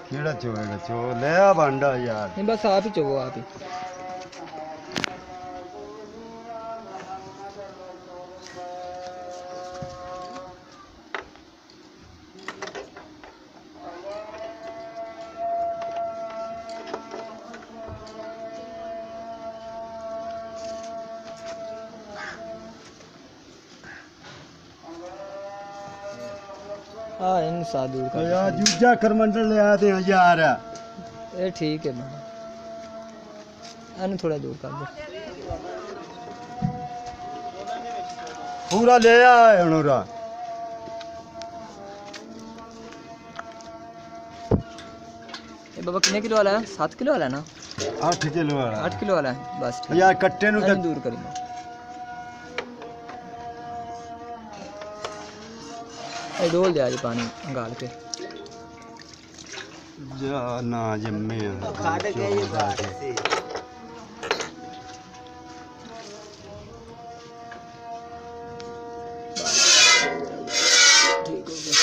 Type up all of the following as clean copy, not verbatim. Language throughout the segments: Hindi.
केड़ा चोएगा चो ले आ भांडा यार। नहीं बस आप ही चोवो आप ही। हाँ इन साथ दूर कर यार जूजा करमंडल ले आते हैं यार। ये ठीक है बंदा, थोड़ा दूर कर दो। पूरा ले आए हनूरा। ये बाबा कितने किलो वाला है? 7 किलो वाला है ना? 8 किलो वाला। 8 किलो वाला है बस ठीक। यार कट्टे नु तक दूर करेंगे। ये डोल दे आज पानी गाल के जा ना जम्मे खाट के ये बात से ठीक हो गया।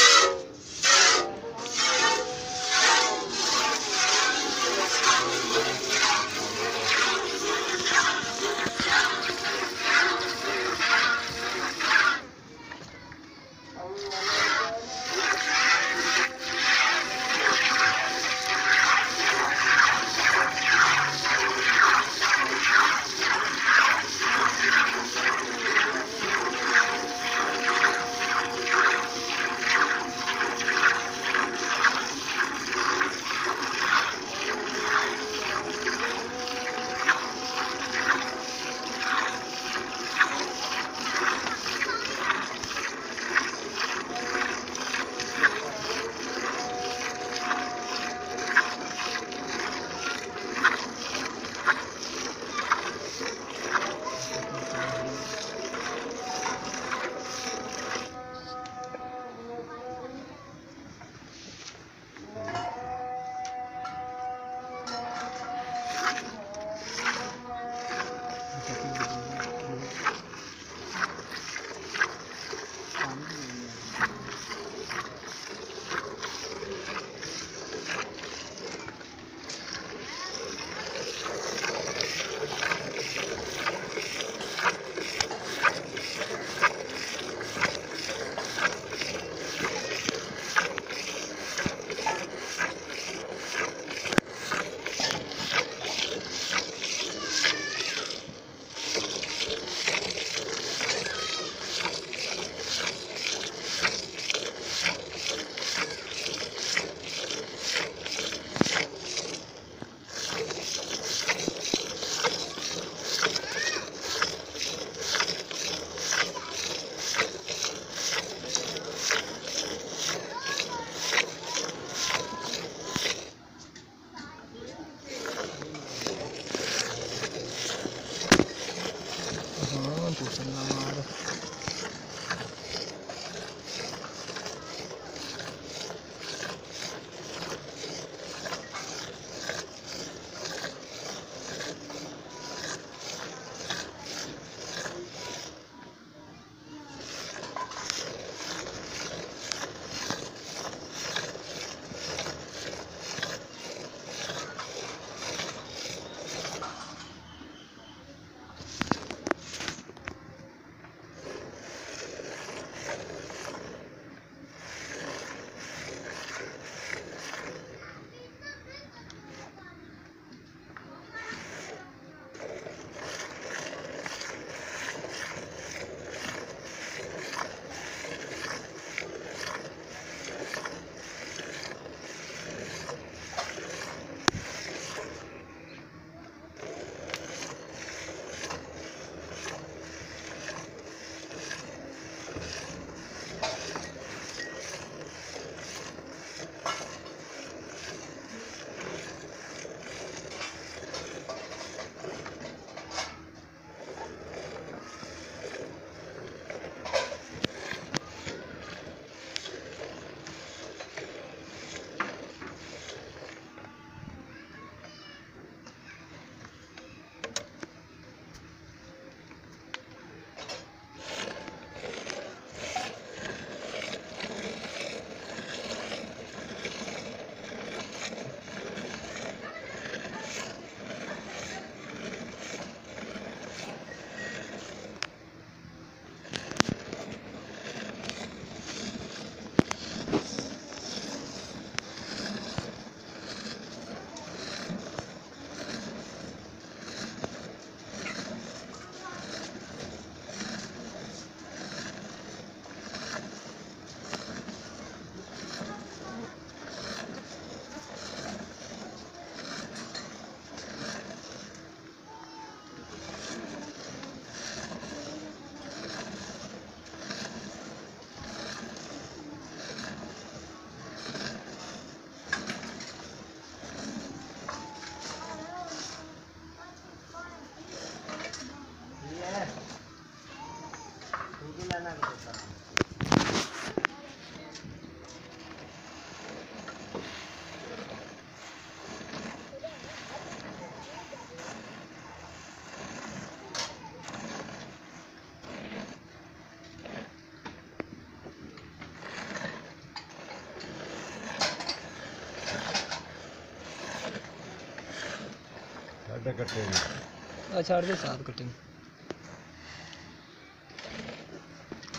ਅੱਧਾ ਕੱਟੇ ਨੇ ਆ ਛੱਡ ਦੇ 7 ਕੱਟੇ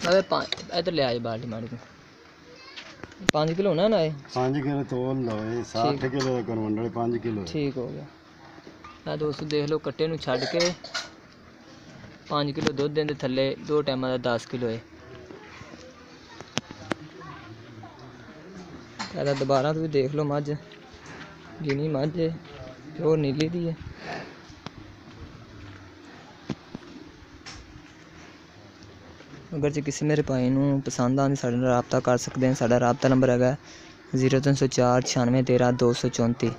ਅਬੇ 5 ਇਧਰ ਲੈ ਆਏ ਬਾਲਟੀ ਮਾੜੀ ਕੋ 5 ਕਿਲੋ ਨਾ ਇਹ 5 ਕਿਲੋ ਤੋਲ ਲਓ ਇਹ 60 ਕਿਲੋ ਦਾ ਕਰਨ ਵਾਲੇ 5 ਕਿਲੋ ਠੀਕ ਹੋ ਗਿਆ ਆ ਦੋਸਤੋ ਦੇਖ ਲਓ ਕੱਟੇ ਨੂੰ ਛੱਡ ਕੇ 5 ਕਿਲੋ ਦੁੱਧ ਦੇ ਥੱਲੇ 2 ਟਾਈਮਾਂ ਦਾ 10 ਕਿਲੋ ਹੈ ਇਹਦਾ ਦੁਬਾਰਾ ਤੁਸੀਂ ਦੇਖ ਲਓ ਮੱਝ ਗਿਣੀ ਮੱਝ ਹੈ ਪਿਓਰ ਨੀਲੀ ਦੀ ਹੈ अगर जो किसी मेरे भाई नूं पसंद आती साढ़े नाल राबता कर सकते हैं। साडा राबता नंबर है 0304 96 13 234।